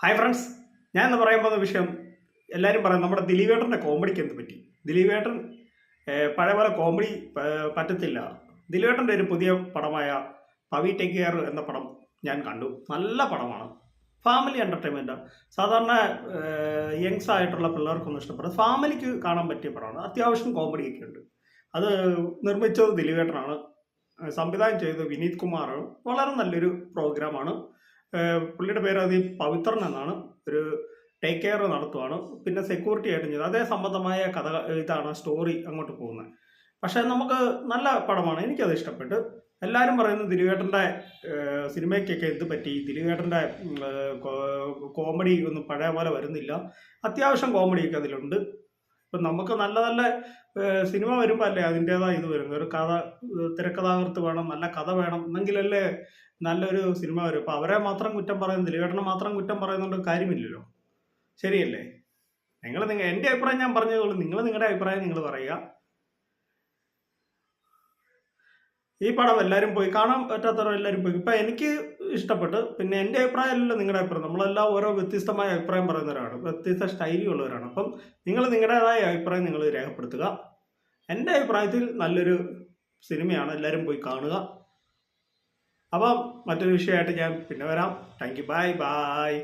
Hi friends, ഞാൻ എന്ന് പറയാൻ പോകുന്ന വിഷയം എല്ലാവരും പറയും നമ്മുടെ ദിലീപേട്ടൻ്റെ കോമഡിക്ക് എന്ത് പറ്റി. ദിലീപേട്ടൻ പഴയ പോലെ കോമഡി പറ്റത്തില്ല. ദിലീപേട്ടൻ്റെ ഒരു പുതിയ പടമായ പവി ടേക്ക് കെയർ എന്ന പടം ഞാൻ കണ്ടു. നല്ല പടമാണ്, ഫാമിലി എൻ്റർടൈൻമെൻറ്റാണ്. സാധാരണ യങ്സ് ആയിട്ടുള്ള പിള്ളേർക്കൊന്നും ഇഷ്ടപ്പെടും, ഫാമിലിക്ക് കാണാൻ പറ്റിയ പടമാണ്. അത്യാവശ്യം കോമഡിയൊക്കെ ഉണ്ട്. അത് നിർമ്മിച്ചത് ദിലീപേട്ടനാണ്, സംവിധാനം ചെയ്തത് വിനീത് കുമാറാണ്. വളരെ നല്ലൊരു പ്രോഗ്രാമാണ്. പുള്ളിയുടെ പേര് അത് പവിത്രൻ എന്നാണ്. ഒരു ടേക്ക് കെയർ നടത്തുവാണ്, പിന്നെ സെക്യൂരിറ്റി ആയിട്ടും ചെയ്ത് അതേ സംബന്ധമായ കഥ ഇതാണ് സ്റ്റോറി അങ്ങോട്ട് പോകുന്നത്. പക്ഷേ നമുക്ക് നല്ല പടമാണ്, എനിക്കത് ഇഷ്ടപ്പെട്ട്. എല്ലാവരും പറയുന്നത് ദിലീപേട്ടൻ്റെ സിനിമയ്ക്കൊക്കെ എന്ത് പറ്റി, ദിലീപേട്ടൻ്റെ കോമഡി ഒന്നും പഴയ പോലെ വരുന്നില്ല. അത്യാവശ്യം കോമഡിയൊക്കെ അതിലുണ്ട്. ഇപ്പം നമുക്ക് നല്ല നല്ല സിനിമ വരുമ്പോൾ അല്ലേ അതിൻ്റേതായ ഇത് വരുന്നത്. ഒരു കഥ, തിരക്കഥാകൃത്ത് വേണം, നല്ല കഥ വേണം, എന്നെങ്കിലല്ലേ നല്ലൊരു സിനിമ വരും. അപ്പോൾ അവരെ മാത്രം കുറ്റം പറയുന്നത്, ദിലീപേട്ടനെ മാത്രം കുറ്റം പറയുന്നുണ്ട് കാര്യമില്ലല്ലോ. ശരിയല്ലേ? എൻ്റെ അഭിപ്രായം ഞാൻ പറഞ്ഞതുള്ളൂ, നിങ്ങളുടെ അഭിപ്രായം നിങ്ങൾ പറയുക. ഈ പടം എല്ലാവരും പോയി കാണാൻ പറ്റാത്തവർ എല്ലാവരും പോയി. ഇപ്പം എനിക്ക് ഇഷ്ടപ്പെട്ട്. പിന്നെ എൻ്റെ അഭിപ്രായമല്ലല്ലോ നിങ്ങളുടെ അഭിപ്രായം. നമ്മളെല്ലാം ഓരോ വ്യത്യസ്തമായ അഭിപ്രായം പറയുന്നവരാണ്, വ്യത്യസ്ത ശൈലിയുള്ളവരാണ്. അപ്പം നിങ്ങൾ നിങ്ങളുടേതായ അഭിപ്രായം നിങ്ങൾ രേഖപ്പെടുത്തുക. എൻ്റെ അഭിപ്രായത്തിൽ നല്ലൊരു സിനിമയാണ്, എല്ലാവരും പോയി കാണുക. അപ്പം മറ്റൊരു വിഷയമായിട്ട് ഞാൻ പിന്നെ വരാം. Thank you, bye bye.